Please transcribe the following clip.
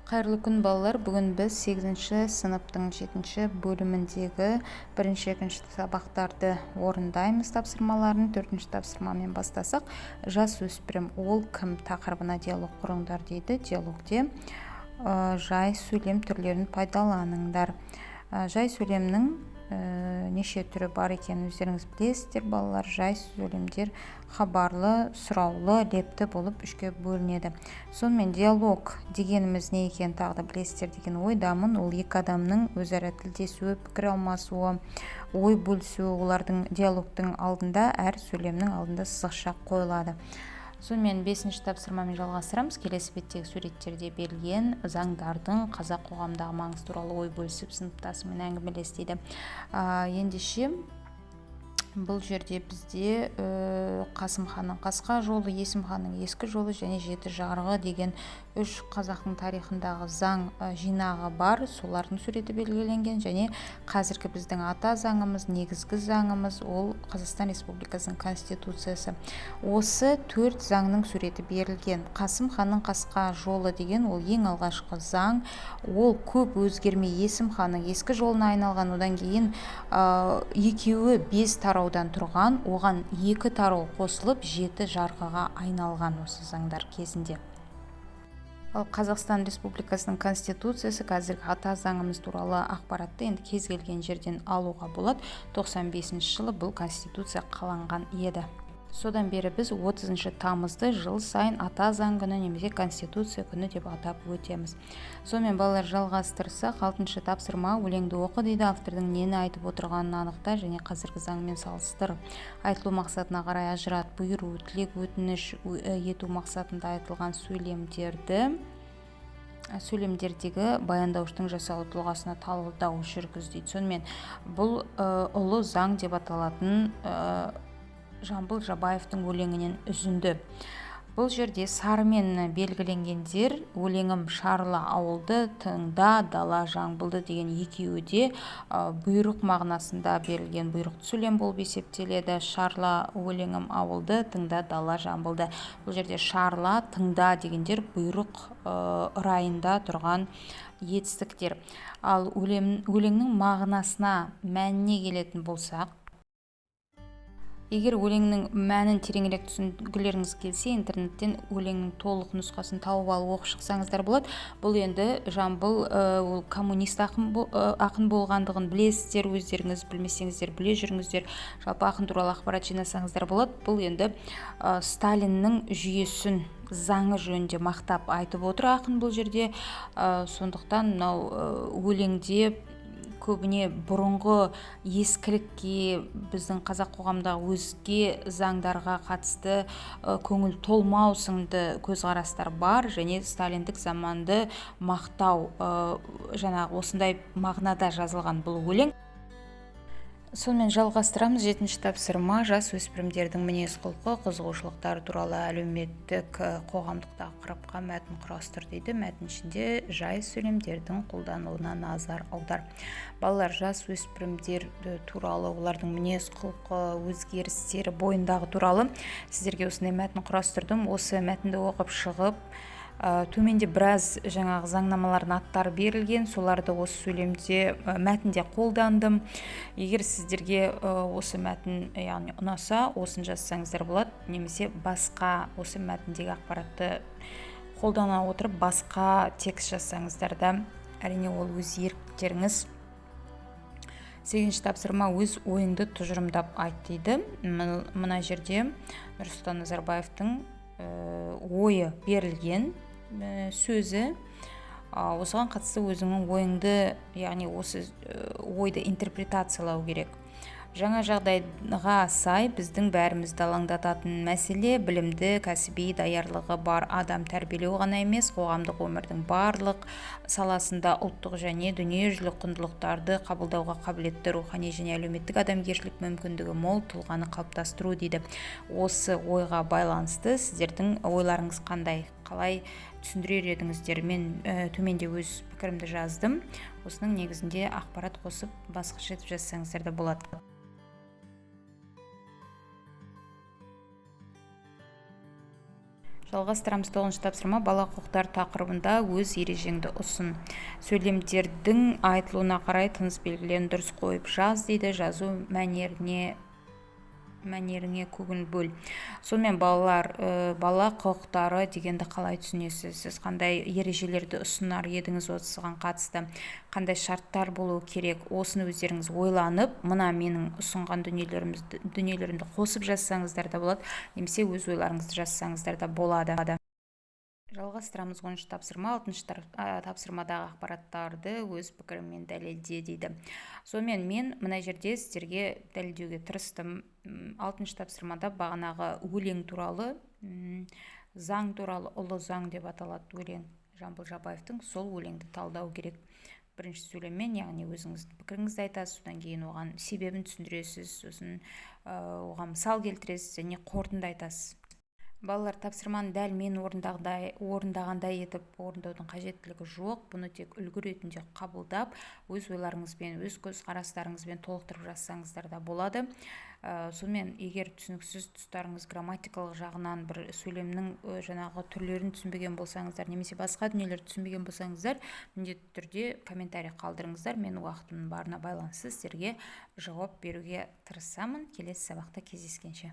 Қайырлы күн балалар, бүгін біз 8-ші сыныптың 7-ші бөліміндегі 1-2 сабақтарды орындаймыз тапсырмаларын. 4-ші тапсырмамен бастасақ, жасөспірім ол кім тақырыбына диалог құрыңдар дейді. Диалогте жай сөйлем түрлерін пайдаланыңдар. Жай сөйлемнің неше түрі бар екенін өздеріңіз білесіздер балалар. Жай сөйлемдер хабарлы, сұраулы, лепті болып үшке бөлінеді. Сонымен диалог дегеніміз не екен тағы да білесіздер деген ойдамын. Ол екі адамның өзара тілдесуі, пікір алмасуы, ой бөлісуі, олардың диалогтың алдында, әр сөйлемнің алдында сызықша қойылады. Сонымен 5-ші тапсырмамен жалғастырамыз. Келесі беттегі суреттерде берілген заңдардың қазақ қоғамдағы маңызы туралы ой бөлісіп сыныптасымен әңгімелес дейді. Ендеше бұл жерде бізде Қасым ханның қасқа жолы, Есім ханның ескі жолы және жеті жарғы деген 3 қазақтың тарихындағы заң жинағы бар. Солардың суреті белгіленген және қазіргі біздің ата заңымыз, негізгі заңымыз ол Қазақстан Республикасының Конституциясы. Осы 4 заңның суреті берілген. Қасым ханның қасқа жолы деген ол ең алғашқы заң. Ол көп өзгермей Есім ханның ескі жолына айналған. Одан кейін екеуі 5 тараудан тұрған, оған 2 тарау қосылып 7 жарғыға айналған осы заңдар кезінде. Ал Қазақстан Республикасының Конституциясы қазіргі ата заңымыз туралы ақпаратты енді кез келген жерден алуға болады. 95-ші жылы бұл Конституция қаланған еді. Содан бері біз 30 тамызды жыл сайын ата заң күні немесе Конституция күні деп атап өтеміз. Сонымен балалар жалғастырсақ, 6-шы тапсырма өлеңді оқы дейді. Автордың нені айтып отырғанын анықта және қазіргі заңмен салыстыр. Айтылу мақсатына қарай ажырат, бұйыру, тілек, өтініш ету мақсатында айтылған сөйлемдердегі баяндауыштың жасалу тұлғасына талдау жүргіз дейді. Сонымен бұл ұлы заң деп аталатын Жамбыл Жабаевтың өлеңінен үзінді. Бұл жерде сарымен белгіленгендер өлеңім шарлы ауылды, тыңда дала жаңбылды деген екеуі де бұйрық мағынасында берілген бұйрықты сөйлем болып есептеледі. Шарла өлеңім ауылды, тыңда дала жаңбылды. Бұл жерде шарла, тыңда дегендер бұйрық райында тұрған етістіктер. Ал өлеңнің мағынасына, мәніне келетін болсақ, егер өлеңнің мәнін тереңірек түсінгілеріңіз келсе, интернеттен өлеңнің толық нұсқасын тауып алып оқып шықсаңыздар болады. Бұл енді Жамбыл ол коммунист ақын болғандығын білесіздер, өздеріңіз білмесеңіздер біле жүріңіздер. Жалпы ақын туралы ақпарат жинасаңыздар болады. Бұл енді Сталиннің жүйесін, заңы жөнінде мақтап айтып отыр ақын бұл жерде. Сондықтан мынау өлеңде көбіне бұрынғы ескілікке, біздің қазақ қоғамдағы өзге заңдарға қатысты көңіл толмау сынды көзқарастар бар және сталиндік заманды мақтау жаңағы осындай мағынада жазылған бұл өлең. Сонымен жалғастырамыз. 7-ші тапсырма жасөспірімдердің мінез-құлқы, қызығушылықтары туралы әлеуметтік қоғамдық тақырыпқа мәтін құрастыр дейді. Мәтін ішінде жай сөйлемдердің қолданылуына назар аудар. Балалар жасөспірімдер туралы, олардың мінез-құлқы, өзгерістері бойындағы туралы сіздерге осындай мәтін құрастырдым. Осы мәтінді оқып шығып, төменде біраз жаңағы заңнамалардың аттары берілген, соларды осы сөйлемде мәтінде қолдандым. Егер сіздерге осы мәтін яғни ұнаса, осын жазсаңыздар болады, немесе басқа осы мәтіндегі ақпаратты қолдана отырып басқа текст жазсаңыздар да, әрине ол өз еріктеріңіз. 8-ші тапсырма өз ойыңды тұжырымдап айт дейді. Мына жерде Нұрсұлтан Назарбаевтың ойы берілген сөзі, осыған қатысты өзіңнің ойыңды, яғни осы ойды интерпретациялау керек. Жаңа жағдайға сай біздің бәрімізді алаңдататын мәселе білімді, кәсіби даярлығы бар адам тәрбиелеу ғана емес, қоғамдық өмірдің барлық саласында ұлттық және дүниежүзілік құндылықтарды қабылдауға қабілетті рухани және әлеуметтік адамгершілік мүмкіндігі мол тұлғаны қалыптастыру дейді. Осы ойға байланысты сіздердің ойларыңыз қандай? Қалай түсіндірер едіңіздер? Мен төменде өз пікірімді жаздым. Осының негізінде ақпарат қосып басқаша етіп жазсаңыздар да болады. Жалғастырамыз. 9-шы тапсырма бала құқықтары тақырыбында өз ережеңді ұсын. Сөйлемдердің айтылуына қарай тыныс белгілерін дұрыс қойып жаз дейді. Жазу мәнеріңе көңіл бөл. Сонымен балалар, бала құқықтары дегенді қалай түсінесіз? Сіз қандай ережелерді ұсынар едіңіз, осыған қатысты қандай шарттар болуы керек? Осыны өздеріңіз ойланып, мына менің ұсынған дүниелерімді қосып жазсаңыздар да болады, немесе өз ойларыңызды жазсаңыздар да болады. Жалғастырамыз. 10-шы тапсырма. 6-шы тапсырмадағы ақпараттарды өз пікірімен дәлелде дейді. Сонымен мен мына жерде сіздерге дәлелдеуге тырыстым. 6-шы тапсырмада бағанағы өлең туралы, заң туралы, ұлы заң деп аталады өлең, Жамбыл Жабаевтың, сол өлеңді талдау керек. Бірінші сөйлеммен, яғни өзіңіздің пікіріңізді айтасыз, содан кейін оған себебін түсіндіресіз, сосын оған мысал келтіресіз және қорытынды айтасыз. Балалар, тапсырманы дәл мен орындағандай етіп орындаудың қажеттілігі жоқ. Бұны тек үлгі ретінде қабылдап, өз ойларыңызбен, өз көзқарастарыңызбен толықтырып жазсаңыздар да болады. Сонымен, егер түсініксіз тұстарыңыз грамматикалық жағынан бір сөйлемнің жаңағы түрлерін түсінбеген болсаңыздар, немесе басқа дүниелерді түсінбеген болсаңыздар, міндетті түрде комментарий қалдырыңыздар. Мен уақытының барына байланысты сіздерге жауап беруге тырысамын. Келесі сабақта кездескенше.